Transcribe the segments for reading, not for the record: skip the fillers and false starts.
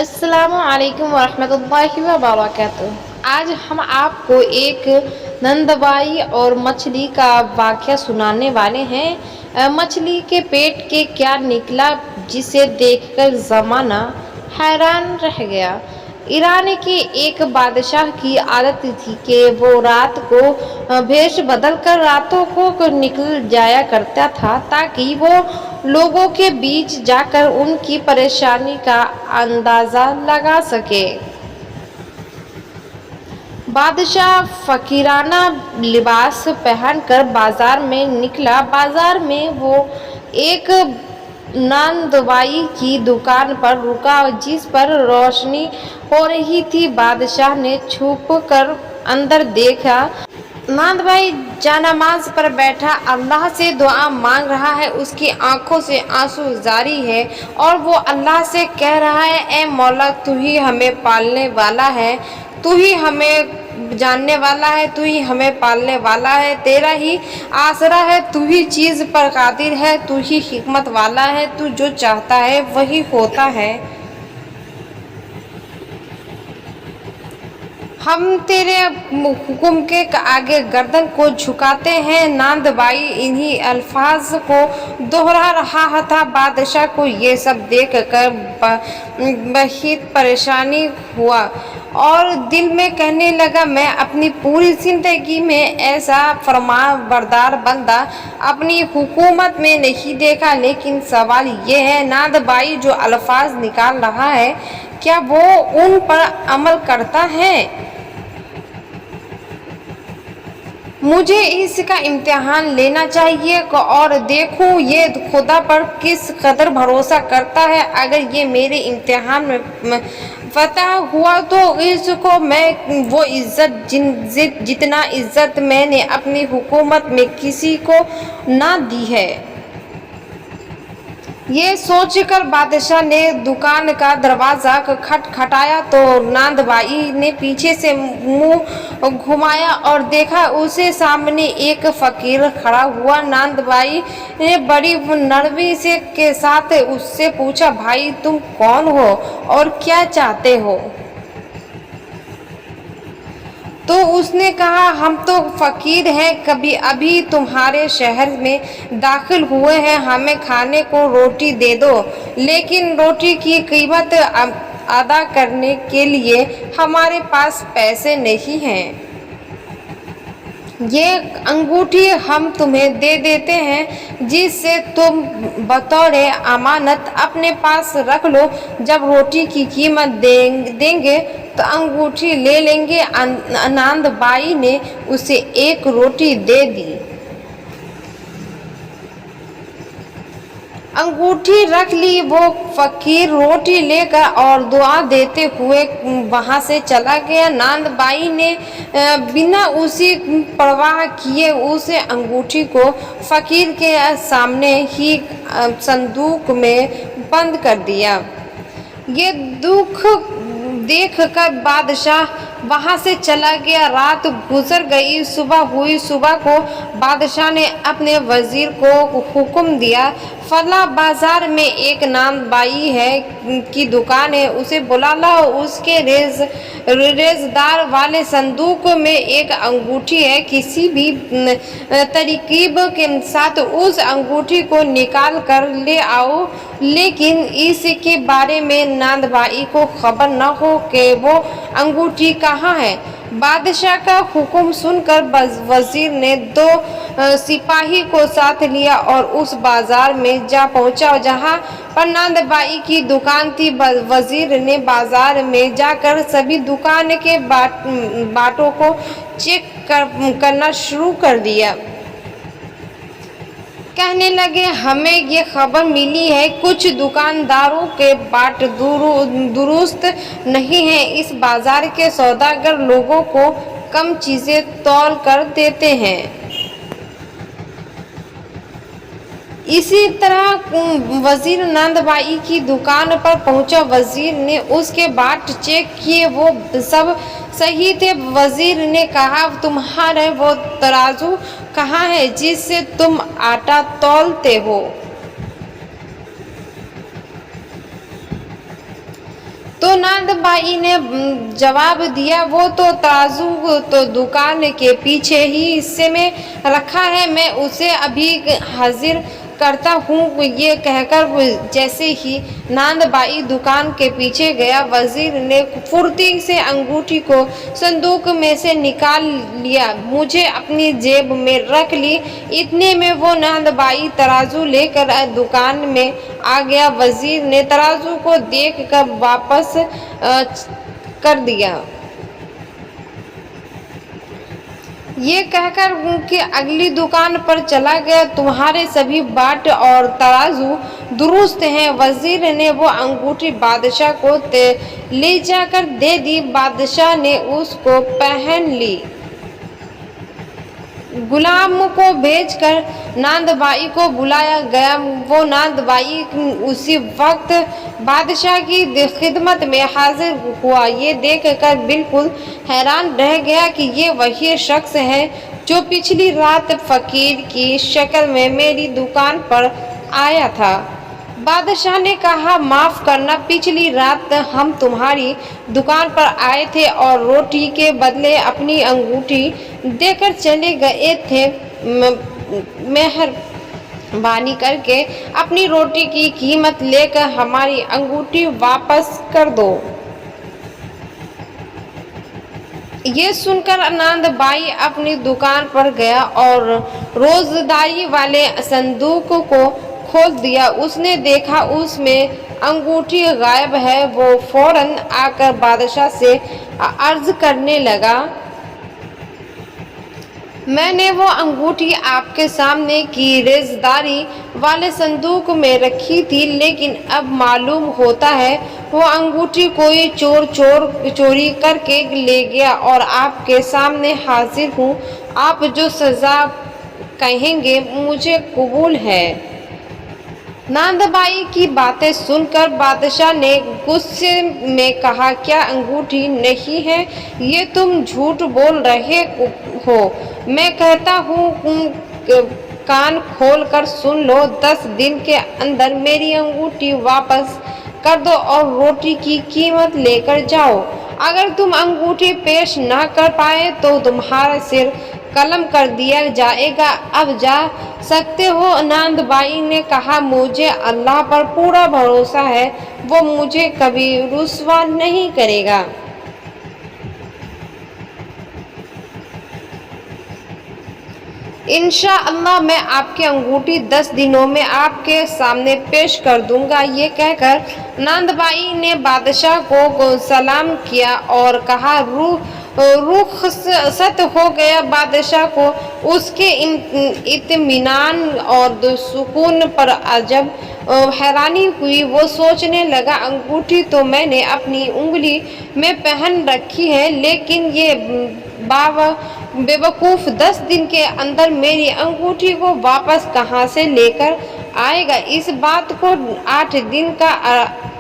السلام علیکم ورحمۃ اللہ وبرکاتہ۔ آج ہم آپ کو ایک نندبائی اور مچھلی کا واقعہ سنانے والے ہیں۔ مچھلی کے پیٹ کے کیا نکلا جسے دیکھ کر زمانہ حیران رہ گیا۔ ایران کے ایک بادشاہ کی عادت تھی کہ وہ رات کو بھیش بدل کر راتوں کو نکل جایا کرتا تھا تاکہ وہ لوگوں کے بیچ جا کر ان کی پریشانی کا اندازہ لگا سکے۔ بادشاہ فقیرانہ لباس پہن کر بازار میں نکلا۔ بازار میں وہ ایک ناندوائی کی دکان پر رکا جس پر روشنی ہو رہی تھی۔ بادشاہ نے چھپ کر اندر دیکھا۔ ناندوائی جانماز پر بیٹھا اللہ سے دعا مانگ رہا ہے، اس کی آنکھوں سے آنسو جاری ہے اور وہ اللہ سے کہہ رہا ہے، اے مولا، تو ہی ہمیں پالنے والا ہے، تو ہی ہمیں جاننے والا ہے، تو ہی ہمیں پالنے والا ہے، تیرا ہی آسرا ہے، تو ہی چیز پر قادر ہے، تو ہی حکمت والا ہے، تو جو چاہتا ہے وہی ہوتا ہے۔ ہم تیرے حکم کے آگے گردن کو جھکاتے ہیں۔ ناندوائی انہی الفاظ کو دہرا رہا تھا۔ بادشاہ کو یہ سب دیکھ کر بہت پریشانی ہوا اور دل میں کہنے لگا، میں اپنی پوری زندگی میں ایسا فرمانبردار بندہ اپنی حکومت میں نہیں دیکھا۔ لیکن سوال یہ ہے، ناندوائی جو الفاظ نکال رہا ہے کیا وہ ان پر عمل کرتا ہے؟ مجھے اس کا امتحان لینا چاہیے اور دیکھوں یہ خدا پر کس قدر بھروسہ کرتا ہے۔ اگر یہ میرے امتحان میں فتح ہوا تو اس کو میں وہ عزت جتنا عزت میں نے اپنی حکومت میں کسی کو نہ دی ہے۔ یہ سوچ کر بادشاہ نے دکان کا دروازہ کھٹکھٹایا تو ناندوائی نے پیچھے سے منہ گھمایا اور دیکھا اس کے سامنے ایک فقیر کھڑا ہوا۔ ناندوائی نے بڑی نرمی کے ساتھ اس سے پوچھا، بھائی تم کون ہو اور کیا چاہتے ہو؟ تو اس نے کہا، ہم تو فقیر ہیں، ابھی تمہارے شہر میں داخل ہوئے ہیں، ہمیں کھانے کو روٹی دے دو، لیکن روٹی کی قیمت ادا کرنے کے لیے ہمارے پاس پیسے نہیں ہیں۔ یہ انگوٹھی ہم تمہیں دے دیتے ہیں، جس سے تم بطور امانت اپنے پاس رکھ لو، جب روٹی کی قیمت دیں گے تو انگوٹھی لے لیں گے۔ ناندوائی نے اسے ایک روٹی دے دی۔ انگوٹھی رکھ لی۔ وہ فقیر روٹی لے کر اور دعا دیتے ہوئے وہاں سے چلا گیا۔ ناندوائی نے بنا اس کی پرواہ کیے اس انگوٹھی کو فقیر کے سامنے ہی صندوق میں بند کر دیا۔ یہ دیکھ کر بادشاہ وہاں سے چلا گیا۔ رات گزر گئی، صبح ہوئی۔ صبح کو بادشاہ نے اپنے وزیر کو حکم دیا، فلاں بازار میں ایک ناندوائی کی دکان ہے، اسے بلا لاؤ۔ اس کے ریزدار والے صندوق میں ایک انگوٹھی ہے، کسی بھی ترکیب کے ساتھ اس انگوٹھی کو نکال کر لے آؤ، لیکن اس کے بارے میں ناندوائی کو خبر نہ ہو کہ وہ انگوٹھی کہاں ہے۔ بادشاہ کا حکم سن کر وزیر نے 2 سپاہی کو ساتھ لیا اور اس بازار میں جا پہنچا جہاں پر ناندوائی کی دکان تھی۔ وزیر نے بازار میں جا کر سبھی دکان کے باٹوں کو چیک کرنا شروع کر دیا۔ کہنے لگے، ہمیں یہ خبر ملی ہے کچھ دکانداروں کے باٹ درست نہیں ہیں، اس بازار کے سوداگر لوگوں کو کم چیزیں تول کر دیتے ہیں۔ اسی طرح وزیر ناندوائی کی دکان پر پہنچا۔ وزیر نے اس کے باٹ چیک کیے، وہ سب صحیح تھے۔ وزیر نے کہا، تمہارا وہ ترازو کہاں ہے جس سے تم آٹا تولتے ہو؟ تو नांद बाई ने जवाब दिया, वो तो तराजू तो दुकान के पीछे ही हिस्से में रखा है, मैं उसे अभी हाजिर करता हूँ। ये कहकर जैसे ही नांद बाई दुकान के पीछे गया, वजीर ने फुर्ती से अंगूठी को संदूक में से निकाल लिया, मुझे अपनी जेब में रख ली। इतने में वो नांद बाई तराजू लेकर दुकान में आ गया। वजीर ने तराजू को देख कर वापस कर दिया। ये कहकर उनकी अगली दुकान पर चला गया, तुम्हारे सभी बाट और तराजू दुरुस्त हैं। वजीर ने वो अंगूठी बादशाह को ले जाकर दे दी। बादशाह ने उसको पहन ली। गुलाम को भेजकर नांद बाई को बुलाया गया। वो नांद बाई उसी वक्त बादशाह की खिदमत में हाजिर हुआ। ये देखकर बिल्कुल हैरान रह गया कि ये वही शख्स है जो पिछली रात फकीर की शक्ल में मेरी दुकान पर आया था। बादशाह ने कहा, माफ करना, पिछली रात हम तुम्हारी दुकान पर आए थे और रोटी के बदले अपनी अंगूठी देकर चले गए थे। मेहरबानी करके अपनी रोटी की कीमत लेकर हमारी अंगूठी वापस कर दो। ये सुनकर नांद बाई अपनी दुकान पर गया और रोजदारी वाले संदूक को खोल दिया। उसने देखा उसमें अंगूठी गायब है। वो फौरन आकर बादशाह से अर्ज करने लगा, मैंने वो अंगूठी आपके सामने की रेजदारी वाले संदूक में रखी थी, लेकिन अब मालूम होता है वो अंगूठी कोई चोरी करके ले गया और आपके सामने हाजिर हूँ। आप जो सजा कहेंगे मुझे कबूल है। नांद बाई की बातें सुनकर बादशाह ने गुस्से में कहा, क्या अंगूठी नहीं है? ये तुम झूठ बोल रहे हो। मैं कहता हूँ कान खोल कर सुन लो, 10 दिन के अंदर मेरी अंगूठी वापस कर दो और रोटी की कीमत लेकर जाओ। अगर तुम अंगूठी पेश ना कर पाए तो तुम्हारा सिर कलम कर दिया जाएगा। अब जा सकते हो। नांद बाई ने कहा, मुझे अल्लाह पर पूरा भरोसा है, वो मुझे कभी रुस्वा नहीं करेगा। इंशाअल्लाह मैं आपकी अंगूठी 10 दिनों में आपके सामने पेश कर दूंगा। ये कहकर नांद बाई ने बादशाह को सलाम किया और कहा, रुखसत हो गया। बादशाह को उसके इत्मीनान और सुकून पर अजब हैरानी हुई। वो सोचने लगा, अंगूठी तो मैंने अपनी उंगली में पहन रखी है, लेकिन ये बेवकूफ़ 10 दिन के अंदर मेरी अंगूठी को वापस कहाँ से लेकर आएगा। इस बात को 8 दिन का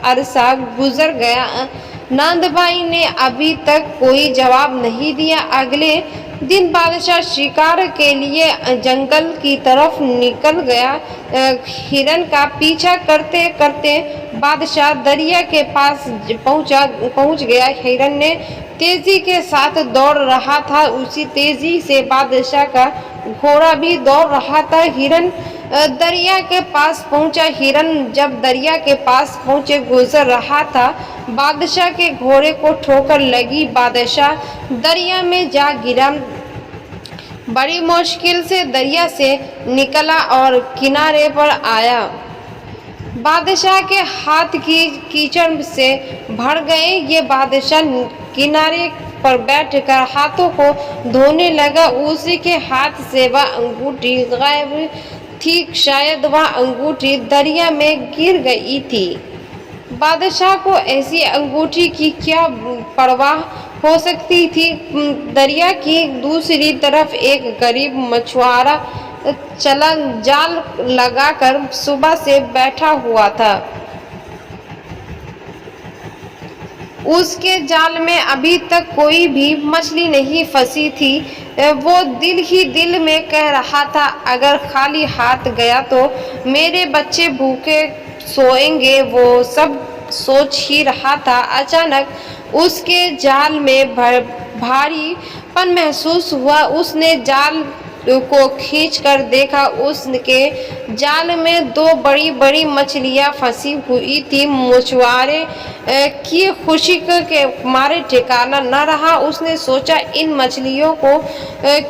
अरसा गुजर गया। नांद बाई ने अभी तक कोई जवाब नहीं दिया। अगले दिन बादशाह शिकार के लिए जंगल की तरफ निकल गया। हिरन का पीछा करते करते बादशाह दरिया के पास पहुंच गया। हिरन ने तेजी के साथ दौड़ रहा था, उसी तेजी से बादशाह का घोड़ा भी दौड़ रहा था। हिरन दरिया के पास पहुंचा। हिरन जब दरिया के पास पहुंचे गुजर रहा था, बादशाह के घोड़े को ठोकर लगी। बादशाह दरिया में जा गिरा। बड़ी मुश्किल से दरिया से निकला और किनारे पर आया। बादशाह के हाथ की कीचड़ से भर गए। ये बादशाह किनारे पर बैठकर हाथों को धोने लगा। उसी के हाथ से वह अंगूठी गायब थी। शायद वह अंगूठी दरिया में गिर गई थी। बादशाह को ऐसी अंगूठी की क्या परवाह हो सकती थी। दरिया की दूसरी तरफ एक गरीब मछुआरा चला जाल लगाकर सुबह से बैठा हुआ था। उसके जाल में अभी तक कोई भी मछली नहीं फंसी थी। वो दिल ही दिल में कह रहा था, अगर खाली हाथ गया तो मेरे बच्चे भूखे सोएंगे। वो सब सोच ही रहा था, अचानक उसके जाल में भारीपन महसूस हुआ। उसने जाल को खींचकर देखा, उसके जाल में दो बड़ी बड़ी मछलियां फंसी हुई थी। मछुआरे की खुशी के मारे ठिकाना न रहा। उसने सोचा इन मछलियों को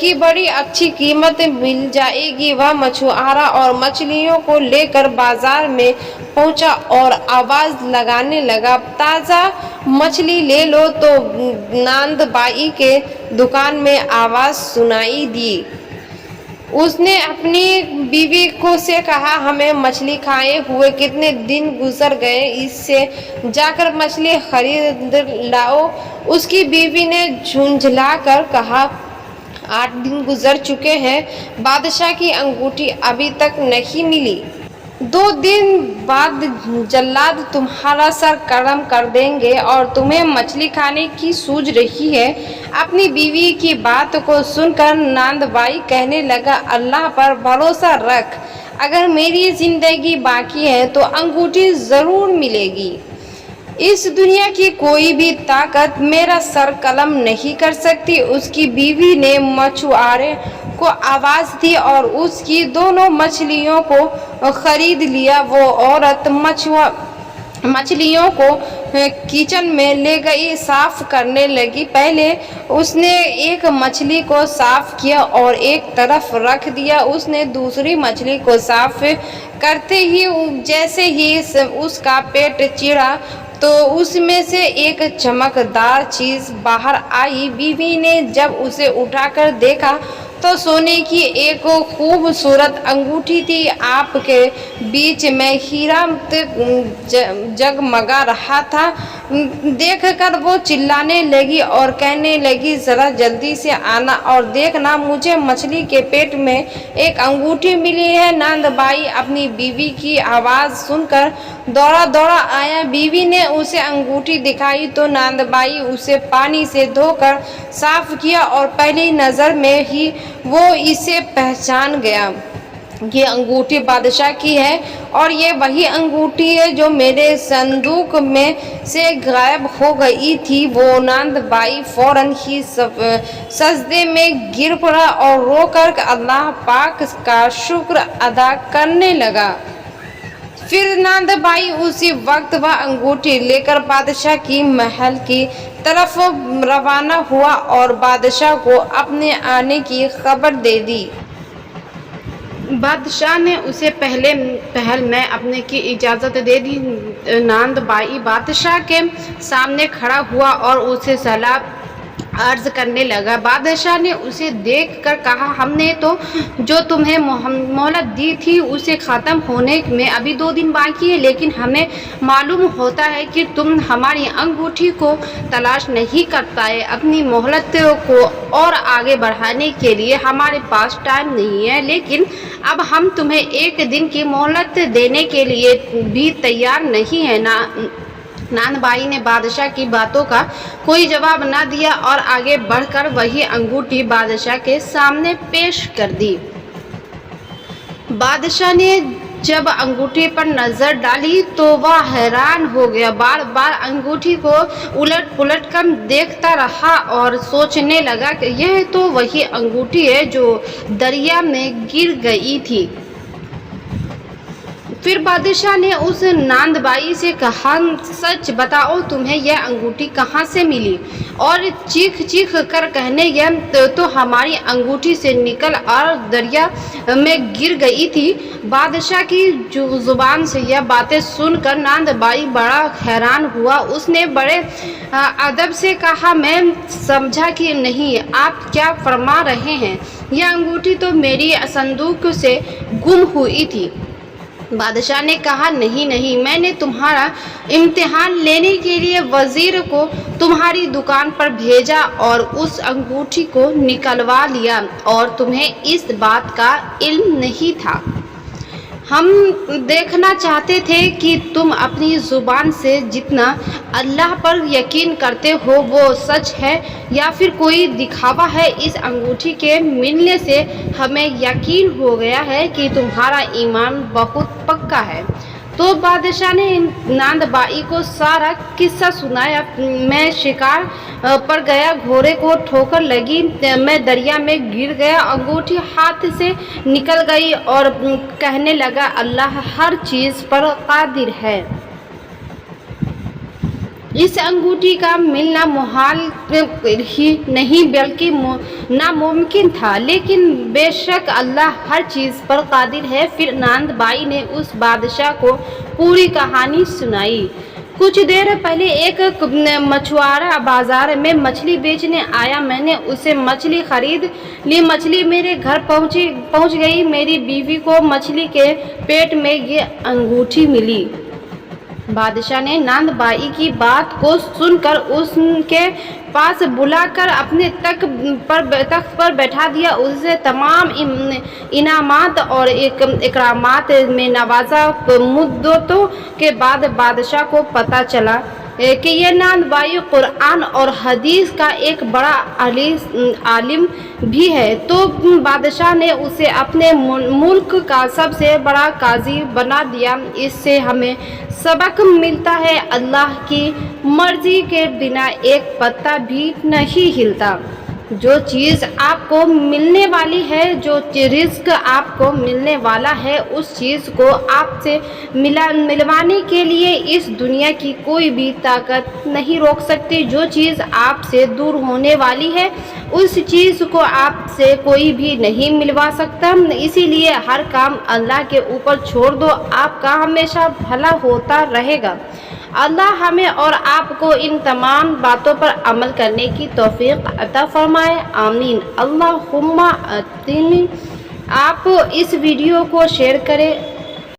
की बड़ी अच्छी कीमत मिल जाएगी। वह मछुआरा और मछलियों को लेकर बाजार में पहुंचा और आवाज लगाने लगा, ताजा मछली ले लो। तो नांदबाई के दुकान में आवाज सुनाई दी। उसने अपनी बीवी को से कहा, हमें मछली खाए हुए कितने दिन गुजर गए, इससे जाकर मछली खरीद लाओ। उसकी बीवी ने झुंझलाकर कहा, 8 दिन गुजर चुके हैं, बादशाह की अंगूठी अभी तक नहीं मिली। 2 दिन बाद जल्लाद तुम्हारा सर कलम कर देंगे और तुम्हें मछली खाने की सूझ रही है। अपनी बीवी की बात को सुनकर नांदबाई कहने लगा, अल्लाह पर भरोसा रख, अगर मेरी जिंदगी बाकी है तो अंगूठी जरूर मिलेगी। इस दुनिया की कोई भी ताकत मेरा सर कलम नहीं कर सकती। उसकी बीवी ने मछुआरे को आवाज दी और उसकी दोनों मछलियों को खरीद लिया। वो औरत मछलियों को किचन में ले गई, साफ करने लगी। पहले उसने एक मछली को साफ किया और एक तरफ रख दिया। उसने दूसरी मछली को साफ करते ही जैसे ही उसका पेट चिढ़ा तो उसमें से एक चमकदार चीज बाहर आई। बीवी ने जब उसे उठाकर देखा तो सोने की एक खूबसूरत अंगूठी थी। आपके बीच में हीरा जगमगा रहा था। देखकर वो चिल्लाने लगी और कहने लगी, जरा जल्दी से आना और देखना, मुझे मछली के पेट में एक अंगूठी मिली है। नांदबाई अपनी बीवी की आवाज सुनकर दौड़ा दौड़ा आया। बीवी ने उसे अंगूठी दिखाई तो नांदबाई उसे पानी से धोकर साफ किया और पहली नजर में ही वो इसे पहचान गया। ये अंगूठी बादशाह की है और ये वही अंगूठी है जो मेरे संदूक में से गायब हो गई थी। वो नांदबाई फौरन ही सजदे में गिर पड़ा और रोकर अल्लाह पाक का शुक्र अदा करने लगा। फिर नांदबाई उसी वक्त वह अंगूठी लेकर बादशाह की महल की तरफ रवाना हुआ और बादशाह को अपने आने की खबर दे दी। बादशाह ने उसे पहल में अपने की इजाज़त दे दी। नांदबाई बादशाह के सामने खड़ा हुआ और उसे सलाह अर्ज करने लगा। बादशाह ने उसे देखकर कहा, हमने तो जो तुम्हें मोहलत दी थी उसे ख़त्म होने में अभी 2 दिन बाकी है, लेकिन हमें मालूम होता है कि तुम हमारी अंगूठी को तलाश नहीं कर पाए। अपनी मोहलत को और आगे बढ़ाने के लिए हमारे पास टाइम नहीं है, लेकिन अब हम तुम्हें 1 दिन की मोहलत देने के लिए भी तैयार नहीं है। नांदबाई ने बादशाह की बातों का कोई जवाब न दिया और आगे बढ़कर वही अंगूठी बादशाह के सामने पेश कर दी। बादशाह ने जब अंगूठी पर नजर डाली तो वह हैरान हो गया। बार बार अंगूठी को उलट पुलट कर देखता रहा और सोचने लगा कि यह तो वही अंगूठी है जो दरिया में गिर गई थी। फिर बादशाह ने उस नांदबाई से कहा, सच बताओ, तुम्हें यह अंगूठी कहाँ से मिली? और चीख चीख कर कहने लगे, तो हमारी अंगूठी से निकल और दरिया में गिर गई थी। बादशाह की जुबान से यह बातें सुनकर नांदबाई बड़ा हैरान हुआ। उसने बड़े अदब से कहा, मैं समझा कि नहीं, आप क्या फरमा रहे हैं? यह अंगूठी तो मेरी संदूक से गुम हुई थी। बादशाह ने कहा, नहीं नहीं, मैंने तुम्हारा इम्तिहान लेने के लिए वजीर को तुम्हारी दुकान पर भेजा और उस अंगूठी को निकलवा लिया और तुम्हें इस बात का इल्म नहीं था। हम देखना चाहते थे कि तुम अपनी ज़ुबान से जितना अल्लाह पर यकीन करते हो वो सच है या फिर कोई दिखावा है। इस अंगूठी के मिलने से हमें यकीन हो गया है कि तुम्हारा ईमान बहुत पक्का है। تو بادشاہ نے ناند بائی کو سارا قصہ سنایا۔ میں شکار پر گیا، گھوڑے کو ٹھوکر لگی، میں دریا میں گر گیا، انگوٹھی ہاتھ سے نکل گئی اور کہنے لگا اللہ ہر چیز پر قادر ہے۔ اس انگوٹھی کا ملنا محال ہی نہیں بلکہ ناممکن تھا، لیکن بے شک اللہ ہر چیز پر قادر ہے۔ پھر ناند بائی نے اس بادشاہ کو پوری کہانی سنائی۔ کچھ دیر پہلے ایک مچھوارا بازار میں مچھلی بیچنے آیا، میں نے اسے مچھلی خرید لی، مچھلی میرے گھر پہنچ گئی، میری بیوی کو مچھلی کے پیٹ میں یہ انگوٹھی ملی۔ بادشاہ نے ناند بائی کی بات کو سن کر اس کے پاس بلا کر اپنے تخت پر بیٹھا دیا، اسے تمام انعامات اور اکرامات میں نوازا۔ مدتوں کے بعد بادشاہ کو پتہ چلا کہ یہ ناند بائی قرآن اور حدیث کا ایک بڑا عالم بھی ہے، تو بادشاہ نے اسے اپنے ملک کا سب سے بڑا قاضی بنا دیا۔ اس سے ہمیں سبق ملتا ہے اللہ کی مرضی کے بنا ایک پتا بھی نہیں ہلتا۔ جو چیز آپ کو ملنے والی ہے، جو رزق آپ کو ملنے والا ہے، اس چیز کو آپ سے ملوانے کے لیے اس دنیا کی کوئی بھی طاقت نہیں روک سکتی۔ جو چیز آپ سے دور ہونے والی ہے، اس چیز کو آپ سے کوئی بھی نہیں ملوا سکتا۔ اسی لیے ہر کام اللہ کے اوپر چھوڑ دو، آپ کا ہمیشہ بھلا ہوتا رہے گا۔ اللہ ہمیں اور آپ کو ان تمام باتوں پر عمل کرنے کی توفیق عطا فرمائے، آمین۔ اللہم آمین۔ آپ اس ویڈیو کو شیئر کریں۔